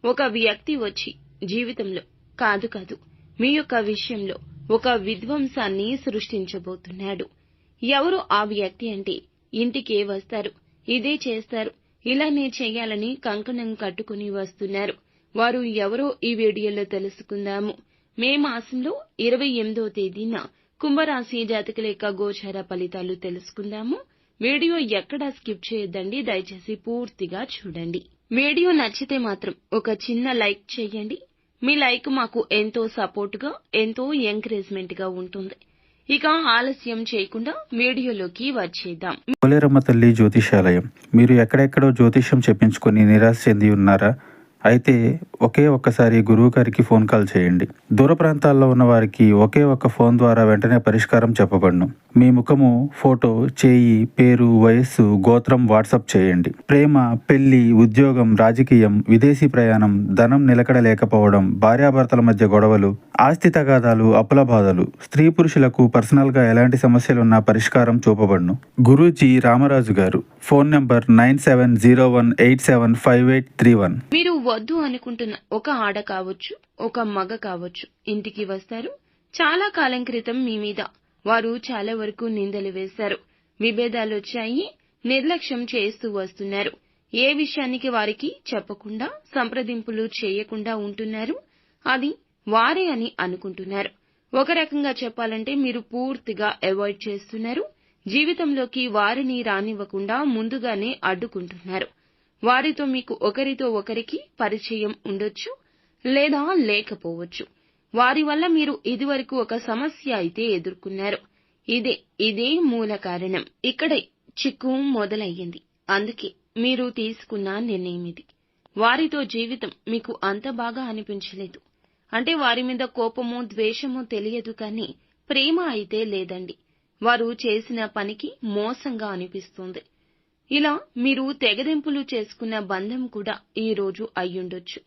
ఒక వ్యక్తి వచ్చి జీవితంలో కాదు మీ యొక్క విషయంలో ఒక విధ్వంసాన్ని సృష్టించబోతున్నాడు. ఎవరు ఆ వ్యక్తి అంటే ఇంటికే వస్తారు, ఇదే చేస్తారు, ఇలానే చేయాలని కంకణం కట్టుకుని వస్తున్నారు. వారు ఎవరో ఈ వీడియోలో తెలుసుకుందాము. మే మాసంలో 28వ తేదీన కుంభరాశి జాతకుల యొక్క గోచార ఫలితాలు తెలుసుకుందాము. వీడియో ఎక్కడా స్కిప్ చేయొద్దండి, దయచేసి పూర్తిగా చూడండి. వీడియో నచ్చితే మాత్రం ఒక చిన్న లైక్ చేయండి. మీ లైక్ మాకు ఎంతో సపోర్టుగా, ఎంతో ఎంకరేజ్మెంట్ గా ఉంటుంది. ఇక ఆలస్యం చేయకుండా వీడియోలోకి వచ్చేద్దాం. పోలేరమ్మ తల్లి జ్యోతిషాలయం. మీరు ఎక్కడెక్కడో జ్యోతిష్యం చెప్పించుకొని నిరాశ చెంది ఉన్నారా? అయితే ఒక్కసారి గురువు గారికి ఫోన్ కాల్ చేయండి. దూర ప్రాంతాల్లో ఉన్న వారికి ఒకే ఒక్క ఫోన్ ద్వారా వెంటనే పరిష్కారం చెప్పబడును. మీ ముఖము, ఫోటో, చేయి, పేరు, వయస్సు, గోత్రం వాట్సాప్ చేయండి. ప్రేమ, పెళ్లి, ఉద్యోగం, రాజకీయం, విదేశీ ప్రయాణం, ధనం నిలకడ లేకపోవడం, భార్యాభర్తల మధ్య గొడవలు, ఆస్తి తగాదాలు, అప్పుల బాధలు, స్త్రీ పురుషులకు పర్సనల్ గా ఎలాంటి సమస్యలున్నా పరిష్కారం చూపబడును. గురూజీ రామరాజు గారు. Phone number 9701875831. మీరు వద్దు అనుకుంటున్న ఒక ఆడ కావచ్చు, ఒక మగ కావచ్చు, ఇంటికి వస్తారు. చాలా కాలం క్రితం మీ మీద వారు చాలా వరకు నిందలు వేశారు. విభేదాలొచ్చాయి. నిర్లక్ష్యం చేస్తూ వస్తున్నారు. ఏ విషయానికి వారికి చెప్పకుండా, సంప్రదింపులు చేయకుండా ఉంటున్నారు. అది వారే అని అనుకుంటున్నారు. ఒక రకంగా చెప్పాలంటే మీరు పూర్తిగా అవాయిడ్ చేస్తున్నారు. జీవితంలోకి వారిని రానివ్వకుండా ముందుగానే అడ్డుకుంటున్నారు. వారితో మీకు ఒకరితో ఒకరికి పరిచయం ఉండొచ్చు, లేదా లేకపోవచ్చు. వారి వల్ల మీరు ఇదివరకు ఒక సమస్య అయితే ఎదుర్కొన్నారు. ఇదే మూల కారణం. ఇక్కడే చిక్కు మొదలయ్యింది. అందుకే మీరు తీసుకున్న నిర్ణయం ఇది. వారితో జీవితం మీకు అంత బాగా అనిపించలేదు. అంటే వారి మీద కోపమో, ద్వేషమో తెలియదు కానీ ప్రేమ అయితే లేదండి. వారు చేసిన పనికి మోసంగా అనిపిస్తుంది. ఇలా మీరు తెగదెంపులు చేసుకున్న బంధం కూడా ఈ రోజు అయ్యుండొచ్చు.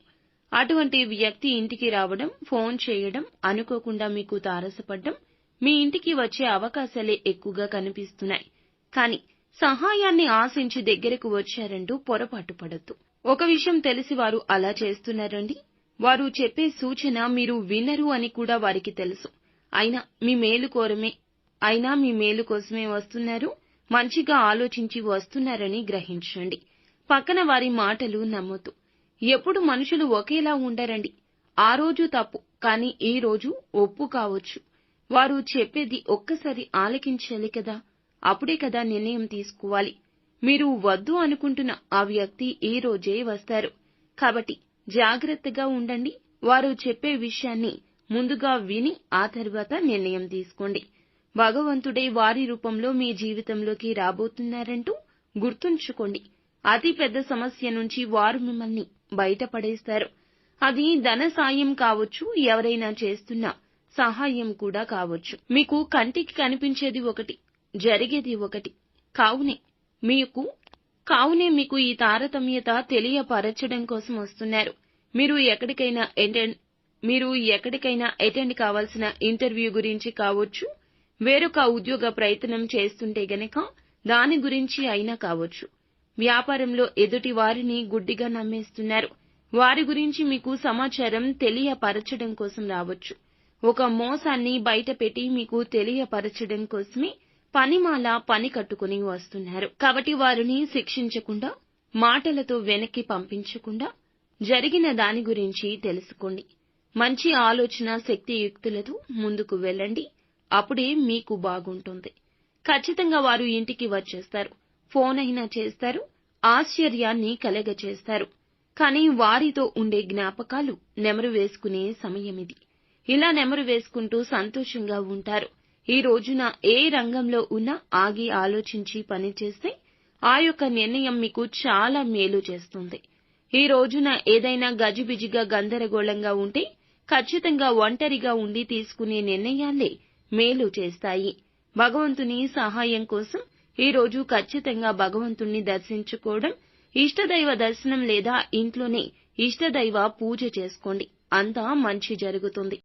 అటువంటి వ్యక్తి ఇంటికి రావడం, ఫోన్ చేయడం, అనుకోకుండా మీకు తారసపడ్డం, మీ ఇంటికి వచ్చే అవకాశాలే ఎక్కువగా కనిపిస్తున్నాయి. కానీ సహాయాన్ని ఆశించి దగ్గరకు వచ్చారంటూ పొరపాటు పడొద్దు. ఒక విషయం తెలిసి వారు అలా చేస్తున్నారండి. వారు చెప్పే సూచన మీరు వినరు అని కూడా వారికి తెలుసు. అయినా మీ మేలు కోసమే వస్తున్నారు. మంచిగా ఆలోచించి వస్తున్నారని గ్రహించండి. పక్కన వారి మాటలు నమ్మొద్దు. ఎప్పుడు మనుషులు ఒకేలా ఉండరండి. ఆ రోజు తప్పు, కానీ ఈ రోజు ఒప్పు కావచ్చు. వారు చెప్పేది ఒక్కసారి ఆలకించాలి కదా. అప్పుడే కదా నిర్ణయం తీసుకోవాలి. మీరు వద్దు అనుకుంటున్న ఆ వ్యక్తి ఈ రోజే వస్తారు. కాబట్టి జాగ్రత్తగా ఉండండి. వారు చెప్పే విషయాన్ని ముందుగా విని ఆ తర్వాత నిర్ణయం తీసుకోండి. భగవంతుడే వారి రూపంలో మీ జీవితంలోకి రాబోతున్నారంటూ గుర్తుంచుకోండి. అతి పెద్ద సమస్య నుంచి వారు మిమ్మల్ని బయటపడేస్తారు. అది ధన సాయం కావచ్చు, ఎవరైనా చేస్తున్న సహాయం కూడా కావచ్చు. మీకు కంటికి కనిపించేది ఒకటి, జరిగేది ఒకటి. కావునే మీకు ఈ తారతమ్యత తెలియపరచడం కోసం వస్తున్నారు. మీరు ఎక్కడికైనా అటెండ్ కావాల్సిన ఇంటర్వ్యూ గురించి కావచ్చు, వేరొక ఉద్యోగ ప్రయత్నం చేస్తుంటే గనక దాని గురించి అయినా కావచ్చు. వ్యాపారంలో ఎదుటి వారిని గుడ్డిగా నమ్మేస్తున్నారు. వారి గురించి మీకు సమాచారం తెలియపరచడం కోసం రావచ్చు. ఒక మోసాన్ని బయటపెట్టి మీకు తెలియపరచడం కోసమే పని కట్టుకుని వస్తున్నారు. కాబట్టి వారిని శిక్షించకుండా, మాటలతో వెనక్కి పంపించకుండా జరిగిన దాని గురించి తెలుసుకోండి. మంచి ఆలోచన శక్తియుక్తులతో ముందుకు వెళ్ళండి. అప్పుడే మీకు బాగుంటుంది. ఖచ్చితంగా వారు ఇంటికి వచ్చేస్తారు. ఫోన్ అయినా చేస్తారు. ఆశ్చర్యాన్ని కలగచేస్తారు. కానీ వారితో ఉండే జ్ఞాపకాలు నెమరు వేసుకునే సమయమిది. ఇలా నెమరు వేసుకుంటూ సంతోషంగా ఉంటారు. ఈ రోజున ఏ రంగంలో ఉన్నా ఆగి ఆలోచించి పనిచేస్తే ఆ యొక్క నిర్ణయం మీకు చాలా మేలు చేస్తుంది. ఈ రోజున ఏదైనా గజిబిజిగా గందరగోళంగా ఉంటే ఖచ్చితంగా ఒంటరిగా ఉండి తీసుకునే నిర్ణయాలే మేలు చేస్తాయి. భగవంతుని సహాయం కోసం ఈ రోజు ఖచ్చితంగా భగవంతుణ్ణి దర్శించుకోవడం, ఇష్టదైవ దర్శనం లేదా ఇంట్లోనే ఇష్టదైవ పూజ చేసుకోండి. అంతా మంచి జరుగుతుంది.